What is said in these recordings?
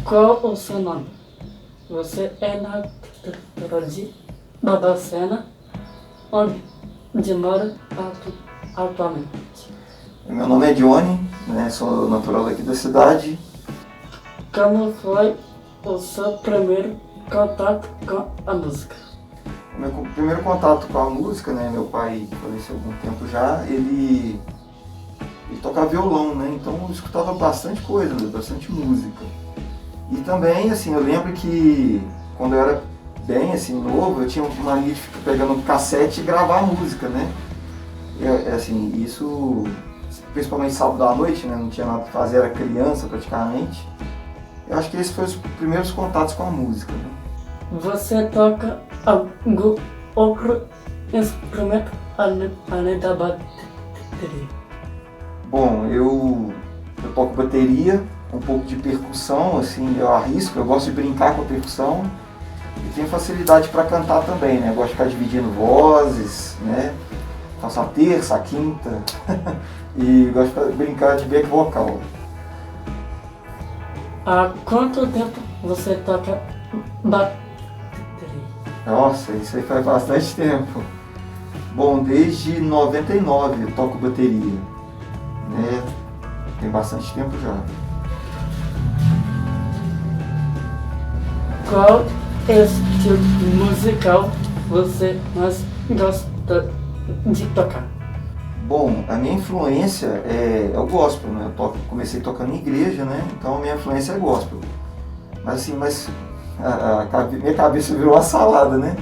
Qual o seu nome? Você é natural de Barbacena, onde mora atualmente. Meu nome é Johnny, né? Sou natural daqui da cidade. Como foi o seu primeiro contato com a música? O meu primeiro contato com a música, né? Meu pai faleceu há algum tempo já, ele tocava violão, né? Então eu escutava bastante coisa, bastante música. E também, assim, eu lembro que quando eu era bem, assim, novo, eu tinha uma mania de ficar pegando cassete e gravar a música, né? Assim, isso, principalmente sábado à noite, né? Não tinha nada pra fazer, era criança praticamente. Eu acho que esses foram os primeiros contatos com a música, né? Você toca algum outro instrumento além da bateria? Bom, eu toco bateria, um pouco de percussão, assim, eu arrisco, eu gosto de brincar com a percussão e tenho facilidade para cantar também, né? Eu gosto de ficar dividindo vozes, né? Faço a terça, a quinta e gosto de brincar de back vocal. Há quanto tempo você toca bateria? Nossa, isso aí faz bastante tempo. Bom, desde 99 eu toco bateria, né? Tem bastante tempo já. Qual estilo musical você mais gosta de tocar? Bom, a minha influência é o gospel, né? Comecei tocando em igreja, né? Então a minha influência é gospel. Mas assim, minha cabeça virou uma salada, né?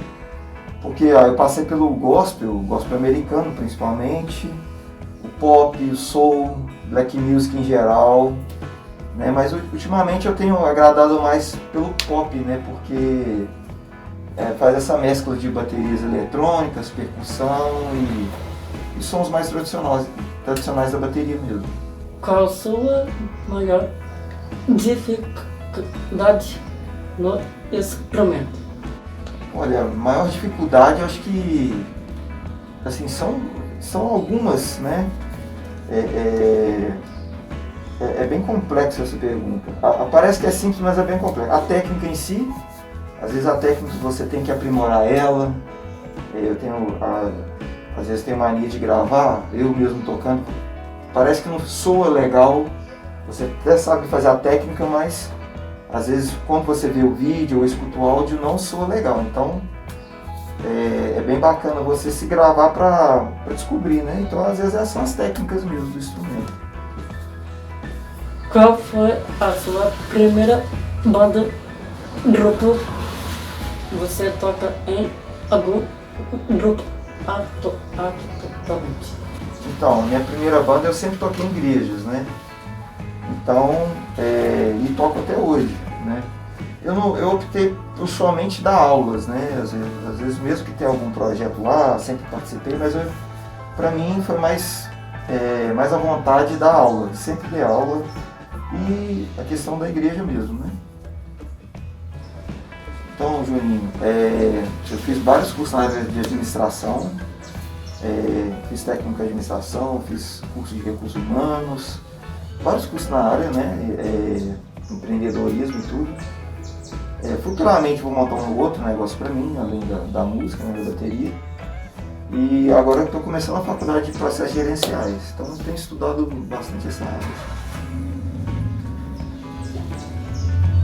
Porque eu passei pelo gospel americano principalmente, o pop, o soul, black music em geral, né? Mas ultimamente eu tenho agradado mais pelo pop, né? Porque faz essa mescla de baterias eletrônicas, percussão e sons mais tradicionais da bateria mesmo. Qual a sua maior dificuldade no instrumento? Olha, a maior dificuldade eu acho que assim, são algumas, né? É bem complexa essa pergunta. Parece que é simples, mas é bem complexo. A técnica em si, às vezes a técnica você tem que aprimorar ela. Às vezes tenho mania de gravar, eu mesmo tocando. Parece que não soa legal. Você até sabe fazer a técnica, mas às vezes quando você vê o vídeo ou escuta o áudio não soa legal. Então é bem bacana você se gravar para descobrir, né? Então às vezes essas são as técnicas mesmo do instrumento. Qual foi a sua primeira banda, grupo? Você toca em algum grupo atualmente? Então, minha primeira banda eu sempre toquei em igrejas, né? Então, e toco até hoje, né? Eu optei por somente dar aulas, né? Às vezes mesmo que tenha algum projeto lá, sempre participei, mas para mim foi mais a vontade de dar aula, sempre dei aula e a questão da igreja mesmo, né? Então, Juninho, eu fiz vários cursos na área de administração, fiz técnico de administração, fiz curso de recursos humanos, vários cursos na área, né? Empreendedorismo e tudo. Futuramente vou montar um outro negócio para mim, além da música, né, da bateria. E agora eu estou começando a faculdade de processos gerenciais, então eu tenho estudado bastante essa área.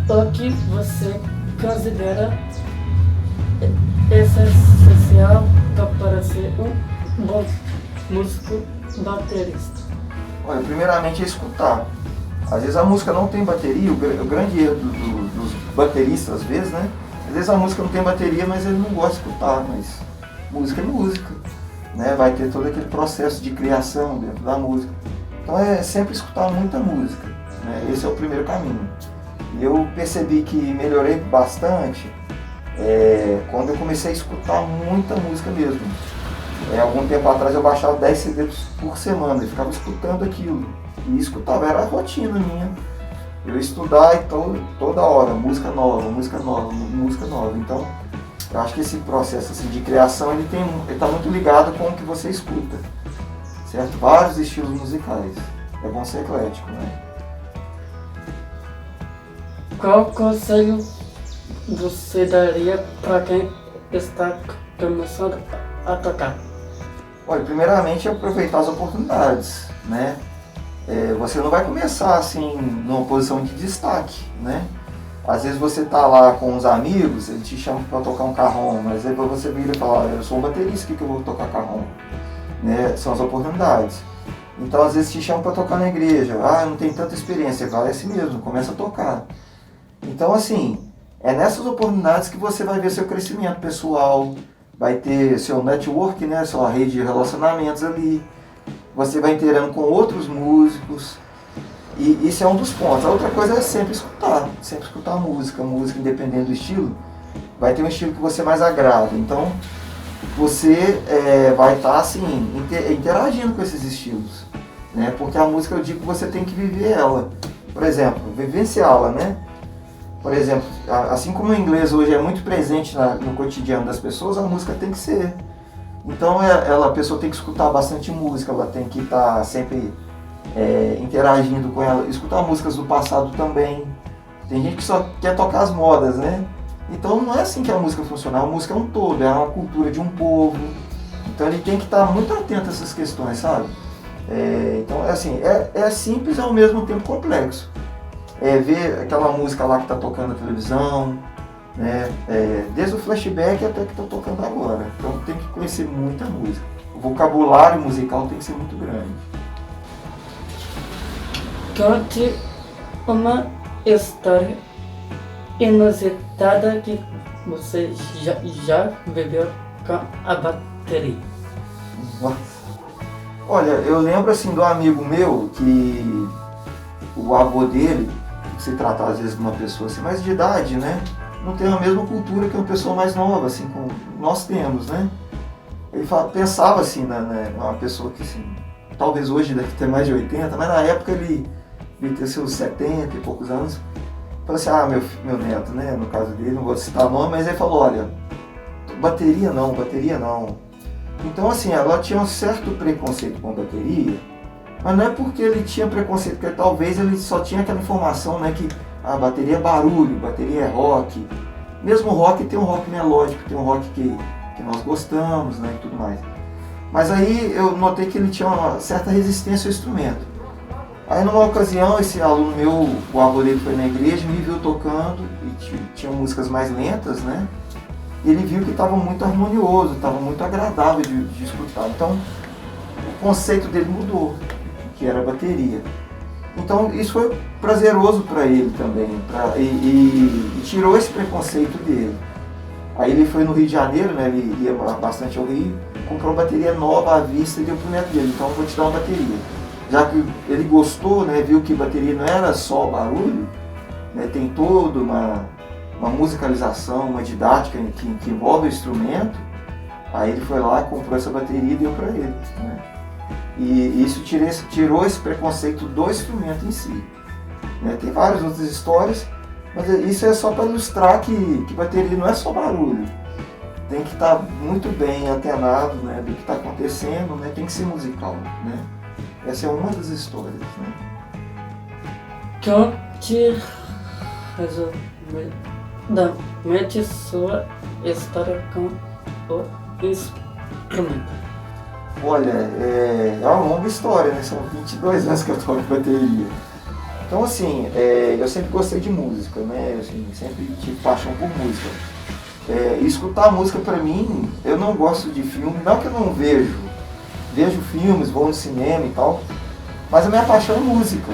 O que você considera essencial para ser um bom músico baterista? Olha, primeiramente é escutar. Às vezes a música não tem bateria, o grande erro dos bateristas, às vezes, né? Às vezes a música não tem bateria, mas ele não gosta de escutar, mas música é música, né? Vai ter todo aquele processo de criação dentro da música. Então é sempre escutar muita música, né? Esse é o primeiro caminho. E eu percebi que melhorei bastante quando eu comecei a escutar muita música mesmo. Algum tempo atrás eu baixava 10 CDs por semana e ficava escutando aquilo. E escutava, era a rotina minha. Eu estudar e toda hora, música nova, música nova, música nova. Então, eu acho que esse processo assim, de criação, ele está muito ligado com o que você escuta. Certo? Vários estilos musicais. É bom ser eclético, né? Qual conselho você daria para quem está começando a tocar? Olha, primeiramente aproveitar as oportunidades, né? Você não vai começar assim numa posição de destaque, né? Às vezes você tá lá com uns amigos, eles te chamam para tocar um carrom, mas aí você vira e fala, eu sou um baterista, o que eu vou tocar carrom? Né? São as oportunidades. Então às vezes te chamam para tocar na igreja, eu não tenho tanta experiência, vai assim mesmo, começa a tocar. Então assim, é nessas oportunidades que você vai ver seu crescimento pessoal, vai ter seu network, né? Sua rede de relacionamentos ali, você vai inteirando com outros músicos, e isso é um dos pontos. A outra coisa é sempre escutar música independente do estilo, vai ter um estilo que você mais agrada, então você vai estar assim, interagindo com esses estilos, né? Porque a música, eu digo que você tem que viver ela, por exemplo, vivenciá-la, né? Por exemplo, assim como o inglês hoje é muito presente no cotidiano das pessoas, a música tem que ser. Então a pessoa tem que escutar bastante música, ela tem que estar sempre interagindo com ela, escutar músicas do passado também. Tem gente que só quer tocar as modas, né? Então não é assim que a música funciona, a música é um todo, é uma cultura de um povo. Então ele tem que estar muito atento a essas questões, sabe? Então assim, é simples e ao mesmo tempo complexo. Ver aquela música lá que está tocando na televisão, né? Desde o flashback até que está tocando agora. Então tem que conhecer muita música. O vocabulário musical tem que ser muito grande. Conte uma história inusitada que você já viveu com a bateria. Nossa. Olha, eu lembro assim do amigo meu que o avô dele, se tratar às vezes de uma pessoa assim, mais de idade, né? Não tem a mesma cultura que uma pessoa mais nova, assim, como nós temos, né? Ele pensava assim, numa pessoa que assim, talvez hoje deve ter mais de 80, mas na época ele devia ter seus 70 e poucos anos. Falei assim, meu neto, né? No caso dele, não vou citar nome, mas ele falou, olha, bateria não. Então assim, ela tinha um certo preconceito com a bateria, mas não é porque ele tinha preconceito, porque talvez ele só tinha aquela informação, né, que a bateria é barulho, bateria é rock. Mesmo rock tem um rock melódico, tem um rock que nós gostamos, né, e tudo mais. Mas aí eu notei que ele tinha uma certa resistência ao instrumento. Aí numa ocasião, esse aluno meu, o avô dele foi na igreja, me viu tocando, e tinha músicas mais lentas, né? E ele viu que estava muito harmonioso, estava muito agradável de escutar. Então o conceito dele mudou, que era a bateria. Então isso foi prazeroso para ele também, e tirou esse preconceito dele. Aí ele foi no Rio de Janeiro, né, ele ia bastante ao Rio, comprou uma bateria nova à vista e deu pro neto dele, então eu vou te dar uma bateria. Já que ele gostou, né, viu que bateria não era só barulho, né, tem toda uma musicalização, uma didática que envolve o instrumento, aí ele foi lá, comprou essa bateria e deu para ele, né? E isso tirou esse preconceito do instrumento em si, né? Tem várias outras histórias, mas isso é só para ilustrar que bateria não é só barulho. Tem que estar muito bem antenado, né, do que está acontecendo, né? Tem que ser musical, né? Essa é uma das histórias, né? Conte resumidamente sua história com o instrumento. Olha, é uma longa história, né? São 22 anos que eu toco bateria. Então assim, eu sempre gostei de música, né? Assim, sempre tive paixão por música. Escutar música pra mim, eu não gosto de filme, não que eu não vejo filmes, vou no cinema e tal, mas a minha paixão é música.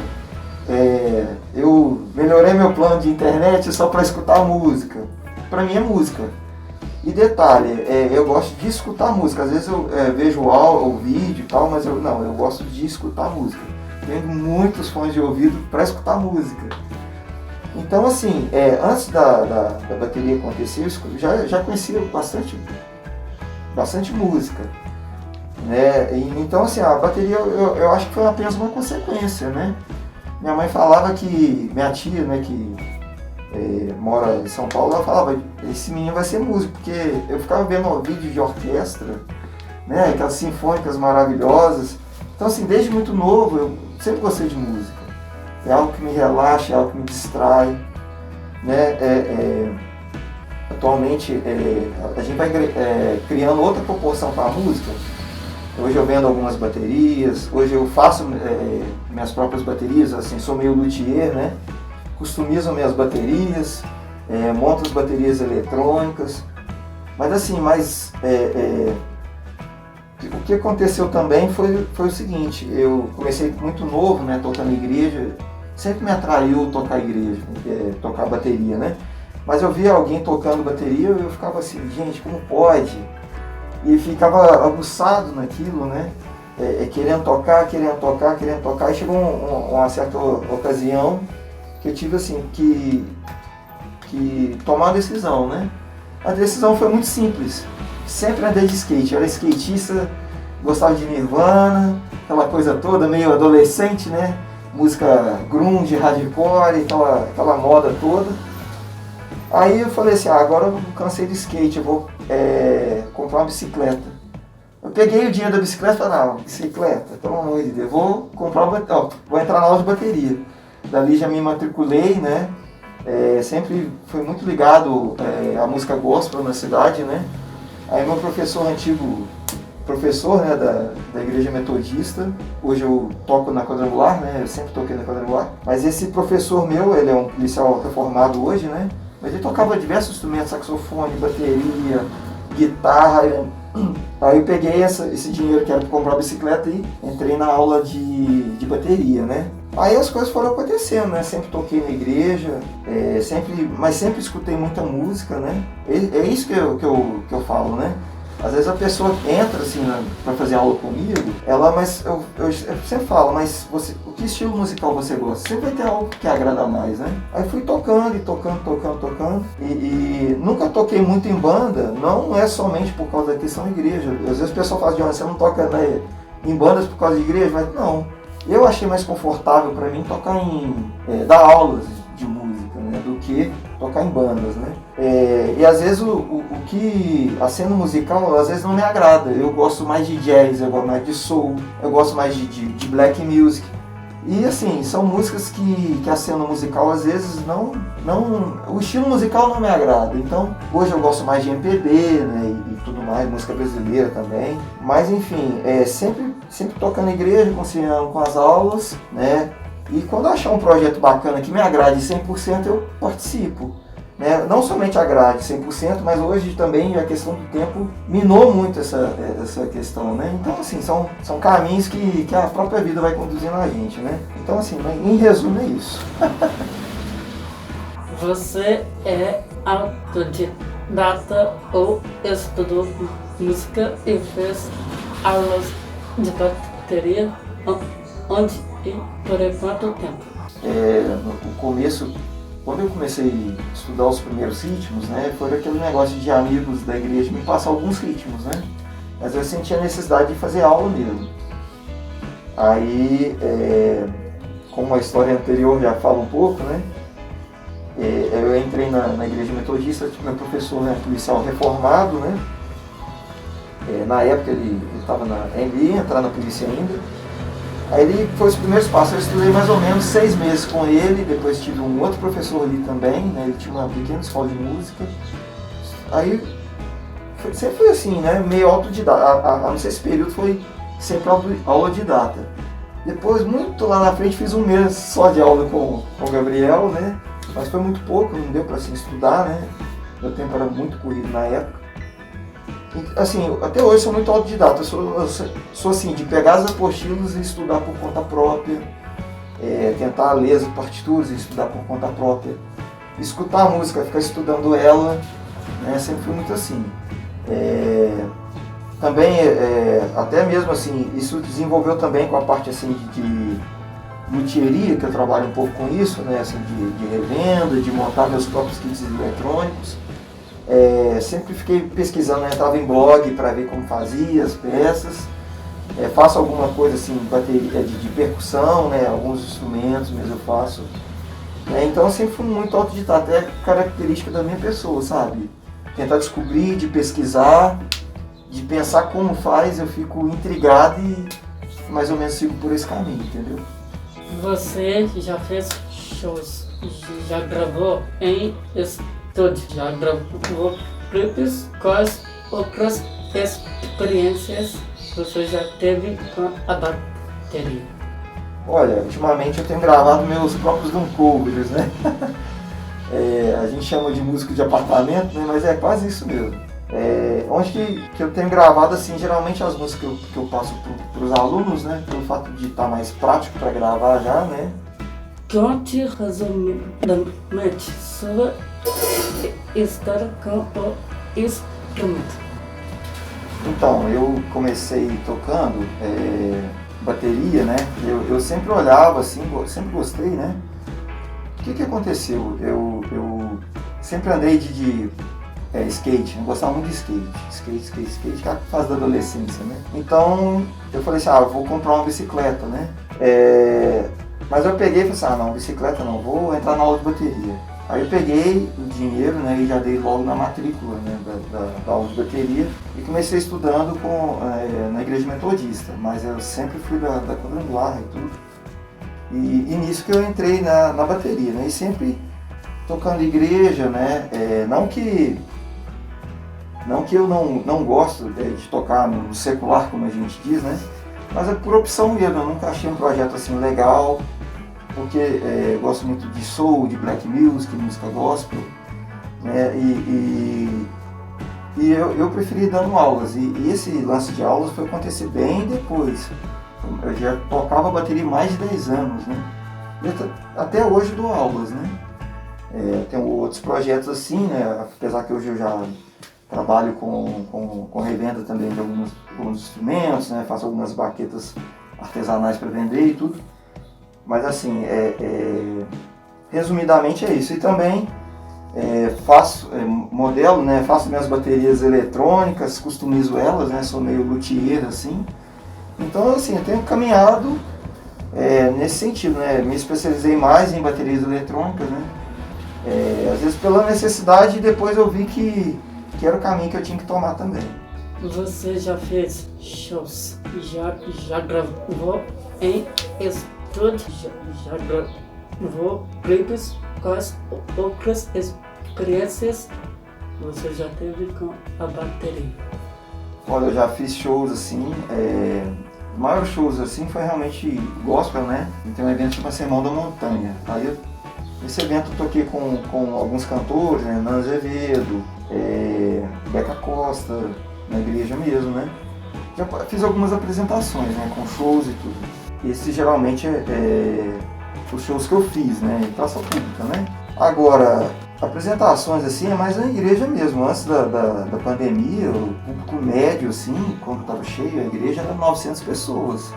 Eu melhorei meu plano de internet só para escutar música. Pra mim é música. E detalhe, eu gosto de escutar música. Às vezes eu vejo o vídeo e tal, mas eu gosto de escutar música. Tenho muitos fones de ouvido para escutar música. Então assim, antes da bateria acontecer, eu já conhecia bastante música, né? Então assim, a bateria eu acho que foi apenas uma consequência, né? Minha mãe falava que, minha tia, né, que mora em São Paulo, ela falava, esse menino vai ser músico, porque eu ficava vendo vídeos de orquestra, né, aquelas sinfônicas maravilhosas. Então assim, desde muito novo eu sempre gostei de música. É algo que me relaxa, é algo que me distrai. né? Atualmente a gente vai criando outra proporção para a música. Hoje eu vendo algumas baterias, hoje eu faço minhas próprias baterias, assim, sou meio luthier, né? Customizo minhas baterias, monto as baterias eletrônicas, mas assim, o que aconteceu também foi o seguinte, eu comecei muito novo, né, tocando igreja, sempre me atraiu tocar igreja, tocar bateria, né? Mas eu via alguém tocando bateria e eu ficava assim, gente, como pode? E ficava aguçado naquilo, né? Querendo tocar, e chegou uma certa ocasião que eu tive assim, que tomar uma decisão, né? A decisão foi muito simples. Sempre andei de skate, eu era skatista, gostava de Nirvana, aquela coisa toda, meio adolescente, né? Música grunge, hardcore, aquela moda toda. Aí eu falei assim, agora eu cansei de skate, eu vou comprar uma bicicleta. Eu peguei o dinheiro da bicicleta e falei, não, bicicleta, pelo amor de Deus, vou entrar na aula de bateria. Dali já me matriculei, né? Sempre fui muito ligado à música gospel na cidade, né? Aí meu antigo professor, né, da igreja metodista, hoje eu toco na quadrangular, né? Eu sempre toquei na quadrangular. Mas esse professor meu, ele é um policial reformado hoje, né? Mas ele tocava diversos instrumentos, saxofone, bateria, guitarra. Aí eu peguei esse dinheiro que era para comprar a bicicleta e entrei na aula de bateria, né? Aí as coisas foram acontecendo, né? Sempre toquei na igreja, mas sempre escutei muita música, né? É isso que eu falo, né? Às vezes a pessoa entra assim para fazer aula comigo, mas eu sempre falo, mas o que estilo musical você gosta? Sempre vai ter algo que agrada mais, né? Aí fui tocando e nunca toquei muito em banda, não é somente por causa da questão da igreja. Às vezes o pessoal fala, você não toca, né, em bandas por causa de igreja, mas não. Eu achei mais confortável para mim tocar dar aulas de música, né, do que tocar em bandas, né? E às vezes a cena musical às vezes não me agrada. Eu gosto mais de jazz, eu gosto mais de soul, eu gosto mais de black music. E assim, são músicas que a cena musical às vezes o estilo musical não me agrada. Então, hoje eu gosto mais de MPB, né, e tudo mais, música brasileira também. Mas enfim, sempre tocando na igreja, conciliando com as aulas, né? E quando eu achar um projeto bacana que me agrade 100%, eu participo. Né? Não somente agrade 100%, mas hoje também a questão do tempo minou muito essa questão, né? Então, assim, são caminhos que a própria vida vai conduzindo a gente, né? Então, assim, em resumo é isso. Você é autodidata ou estudou música e fez aulas de bateria? Onde e por quanto tempo? No começo, quando eu comecei a estudar os primeiros ritmos, né, foi aquele negócio de amigos da igreja me passar alguns ritmos, né? Mas eu sentia a necessidade de fazer aula mesmo. Aí, como a história anterior já fala um pouco, né? Eu entrei na igreja metodista, meu professor, né, policial reformado, né? Na época ele ia entrar na polícia ainda. Aí ele foi os primeiros passos, eu estudei mais ou menos 6 meses com ele, depois tive um outro professor ali também, né? Ele tinha uma pequena escola de música. Aí sempre foi assim, né? Meio autodidata, a não ser esse período foi sempre autodidata. Depois, muito lá na frente, fiz 1 mês só de aula com o Gabriel, né? Mas foi muito pouco, não deu para assim, estudar, né? Meu tempo era muito corrido na época. Assim, até hoje eu sou muito autodidata, eu sou assim, de pegar as apostilas e estudar por conta própria, tentar ler as partituras e estudar por conta própria, escutar a música, ficar estudando ela, né, sempre fui muito assim. Também, até mesmo assim, isso desenvolveu também com a parte assim de luthieria, que eu trabalho um pouco com isso, né, assim, de revenda, de montar meus próprios kits eletrônicos. Sempre fiquei pesquisando, né? Entrava em blog para ver como fazia as peças. Faço alguma coisa assim, bateria de percussão, né? Alguns instrumentos mesmo eu faço. Então eu sempre fui muito autodidata, é característica da minha pessoa, sabe? Tentar descobrir, de pesquisar, de pensar como faz, eu fico intrigado e mais ou menos sigo por esse caminho, entendeu? Você já fez shows já gravou em estúdio, já gravou clipes, quais outras experiências você já teve com a bateria? Olha, ultimamente eu tenho gravado meus próprios drum covers, né? A gente chama de música de apartamento, né? Mas é quase isso mesmo. Onde que eu tenho gravado, assim, geralmente as músicas que eu passo para os alunos, né? Pelo fato de estar mais prático para gravar já, né? Conte resumidamente sua história com o instrumento. Então, eu comecei tocando bateria, né? Eu sempre olhava assim, sempre gostei, né? O que aconteceu? Eu sempre andei de skate, eu gostava muito de skate, que é a fase da adolescência, né? Então, eu falei assim, vou comprar uma bicicleta, né? Mas eu peguei e falei assim, não, bicicleta não, vou entrar na aula de bateria. Aí eu peguei o dinheiro, né, e já dei logo na matrícula, né, da aula de bateria e comecei estudando na igreja metodista, mas eu sempre fui da quadrangular e tudo. E nisso que eu entrei na bateria, né, e sempre tocando igreja, né, não que eu não gosto de tocar no secular, como a gente diz, né, mas é por opção mesmo, eu nunca achei um projeto assim legal, porque eu gosto muito de soul, de black music, música gospel, né? E eu preferi dando aulas, e esse lance de aulas foi acontecer bem depois. Eu já tocava bateria há mais de 10 anos, né? E até hoje dou aulas, né? Tenho outros projetos assim, né? Apesar que hoje eu já trabalho com revenda também de alguns instrumentos, né? Faço algumas baquetas artesanais para vender e tudo. Mas assim, resumidamente é isso. E também faço modelo, né? Faço minhas baterias eletrônicas, customizo elas, né? Sou meio luthier assim. Então assim, eu tenho caminhado nesse sentido, né? Me especializei mais em baterias eletrônicas, né? Às vezes pela necessidade e depois eu vi que era o caminho que eu tinha que tomar também. Você já fez shows? Já gravou em estúdio? Já gravou clipes? Quais outras experiências você já teve com a bateria? Olha, eu já fiz shows assim, o maior shows assim foi realmente gospel, né? Tem um evento chamado Sermão da Montanha. Aí nesse evento eu toquei com alguns cantores, né? Nana Azevedo, Beca Costa, na igreja mesmo, né? Já fiz algumas apresentações, né? Com shows e tudo. Esse geralmente os shows que eu fiz, né? Em praça pública, né? Agora, apresentações assim é mais na igreja mesmo. Antes da pandemia, o público médio, assim, quando estava cheio, a igreja era 900 pessoas.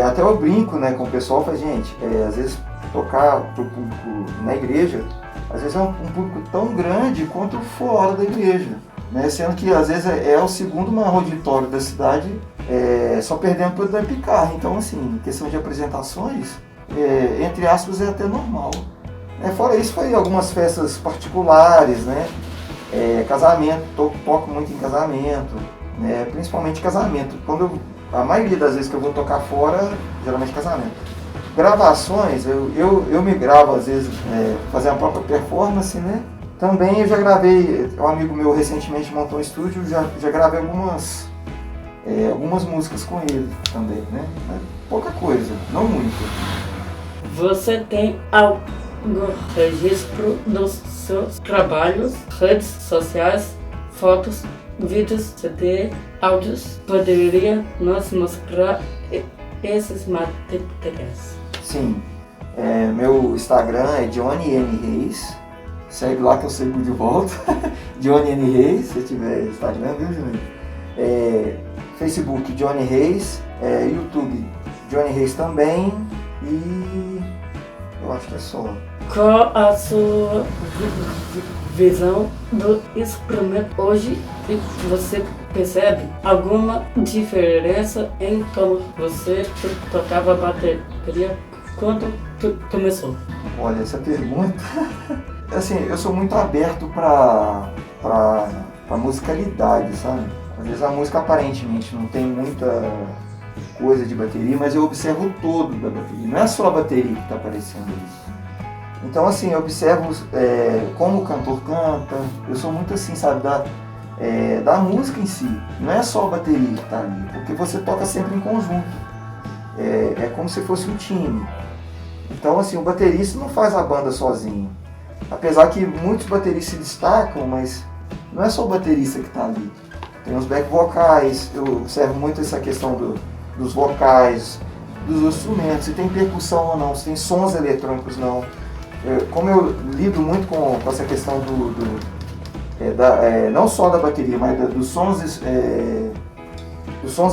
Até eu brinco, né, com o pessoal, falo, gente, às vezes tocar para o público na igreja, às vezes é um público tão grande quanto fora da igreja, né? Sendo que às vezes é o segundo maior auditório da cidade, só perdendo para o da Picar. Então, assim, em questão de apresentações, entre aspas, é até normal. Fora isso, foi algumas festas particulares, né? Casamento, toco muito em casamento, né? Principalmente casamento. A maioria das vezes que eu vou tocar fora, geralmente casamento. Gravações, eu me gravo às vezes, fazer a própria performance, né? Também eu já gravei, um amigo meu recentemente montou um estúdio, já gravei algumas músicas com ele também, né? Pouca coisa, não muito. Você tem algum registro dos seus trabalhos, redes sociais, fotos, vídeos, CD, áudios? Poderia nos mostrar esses materiais? Sim, meu Instagram é Johnny N. Reis, segue lá que eu sigo de volta, Johnny N. Reis, se tiver Instagram, viu, Júnior? Facebook Johnny Reis, YouTube Johnny Reis também, e eu acho que é só. Qual a sua visão do instrumento hoje? E você percebe alguma diferença em como você tocava bateria quando começou? Olha, essa pergunta, assim, eu sou muito aberto para musicalidade, sabe? Às vezes a música aparentemente não tem muita coisa de bateria, mas eu observo o todo da bateria. Não é só a bateria que está aparecendo isso. Então, assim, eu observo como o cantor canta, eu sou muito assim, sabe, da música em si. Não é só a bateria que está ali, porque você toca sempre em conjunto. É como se fosse um time. Então, assim, o baterista não faz a banda sozinho. Apesar que muitos bateristas se destacam, mas não é só o baterista que está ali. Tem os back vocais, eu observo muito essa questão dos vocais, dos instrumentos, se tem percussão ou não, se tem sons eletrônicos ou não. Como eu lido muito com essa questão não só da bateria, mas dos sons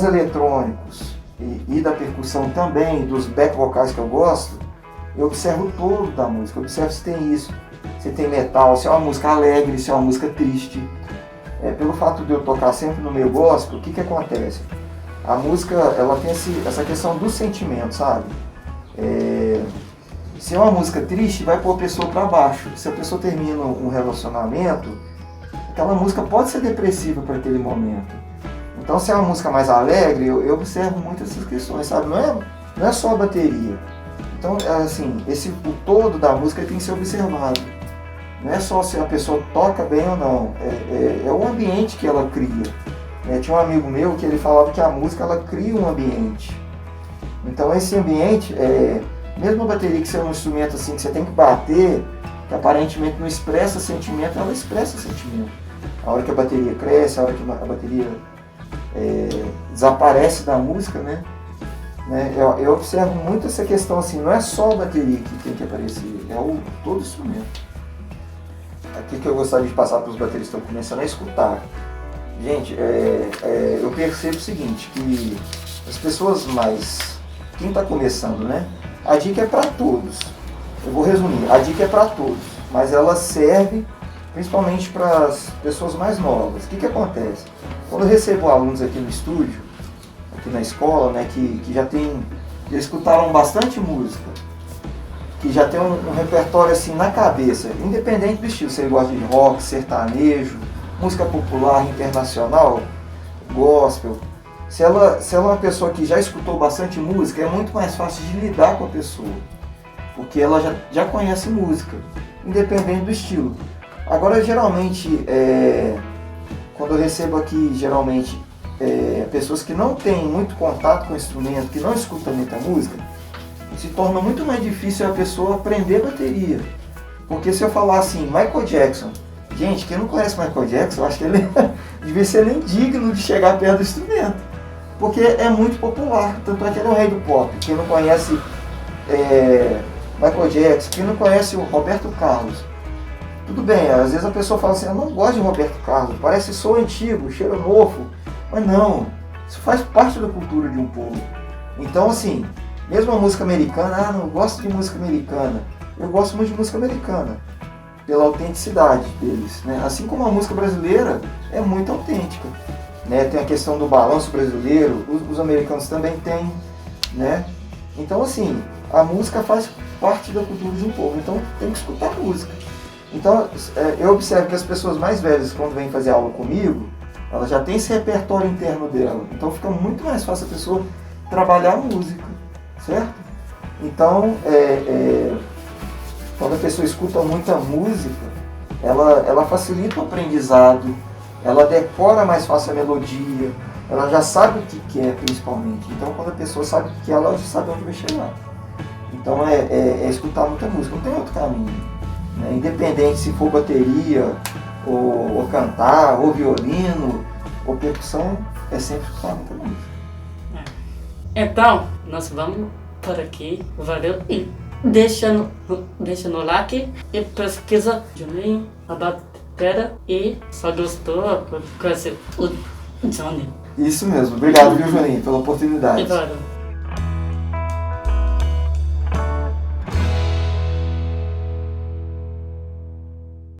eletrônicos e da percussão também, dos back vocais que eu gosto, eu observo o todo da música, eu observo se tem isso, se tem metal, se é uma música alegre, se é uma música triste. Pelo fato de eu tocar sempre no meio gospel, o que acontece? A música, ela tem essa questão do sentimento, sabe? Se é uma música triste, vai pôr a pessoa para baixo. Se a pessoa termina um relacionamento, aquela música pode ser depressiva para aquele momento. Então, se é uma música mais alegre, eu observo muito essas questões, sabe? Não é só a bateria. Então, assim, o todo da música tem que ser observado. Não é só se a pessoa toca bem ou não, é o ambiente que ela cria. Tinha um amigo meu que ele falava que a música ela cria um ambiente. Então esse ambiente, mesmo a bateria que ser um instrumento assim que você tem que bater, que aparentemente não expressa sentimento, ela expressa sentimento. A hora que a bateria cresce, a hora que a bateria desaparece da música, né? Eu observo muito essa questão assim, não é só a bateria que tem que aparecer, todo o instrumento. Aqui que eu gostaria de passar para os bateristas que estão começando a escutar. Gente, eu percebo o seguinte, que as pessoas quem está começando, né? A dica é para todos. Eu vou resumir, a dica é para todos, mas ela serve principalmente para as pessoas mais novas. O que acontece? Quando eu recebo alunos aqui no estúdio, aqui na escola, né, que já escutaram bastante música, que já tem um repertório assim na cabeça, independente do estilo, se ele gosta de rock, sertanejo, música popular, internacional, gospel. Se ela é uma pessoa que já escutou bastante música, é muito mais fácil de lidar com a pessoa, porque ela já conhece música, independente do estilo. Agora, geralmente, quando eu recebo aqui, pessoas que não têm muito contato com o instrumento, que não escutam muita música, se torna muito mais difícil a pessoa aprender bateria. Porque se eu falar assim, Michael Jackson, gente, quem não conhece Michael Jackson, eu acho que ele devia ser nem digno de chegar perto do instrumento. Porque é muito popular, tanto é que ele é o rei do pop. Quem não conhece Michael Jackson, quem não conhece o Roberto Carlos. Tudo bem, às vezes a pessoa fala assim, eu não gosto de Roberto Carlos, parece som antigo, cheiro novo. Mas não, isso faz parte da cultura de um povo. Então assim, mesmo a música americana, não gosto de música americana. Eu gosto muito de música americana, pela autenticidade deles, né? Assim como a música brasileira é muito autêntica, né? Tem a questão do balanço brasileiro, os americanos também têm, né? Então assim, a música faz parte da cultura de um povo, então tem que escutar música. Então eu observo que as pessoas mais velhas, quando vêm fazer aula comigo, ela já tem esse repertório interno dela, então fica muito mais fácil a pessoa trabalhar a música, certo? Então, quando a pessoa escuta muita música, ela facilita o aprendizado, ela decora mais fácil a melodia, ela já sabe o que quer principalmente. Então, quando a pessoa sabe o que quer, ela já sabe onde vai chegar. Então, é escutar muita música, não tem outro caminho, né? Independente se for bateria, ou cantar, ou violino, ou percussão, é sempre escutar muita música. Então, nós vamos por aqui. Valeu. E deixa no like e pesquisa Juninho, a bateria e só gostou conhecer o Johnny. Isso mesmo. Obrigado, viu, Juninho, pela oportunidade. E valeu.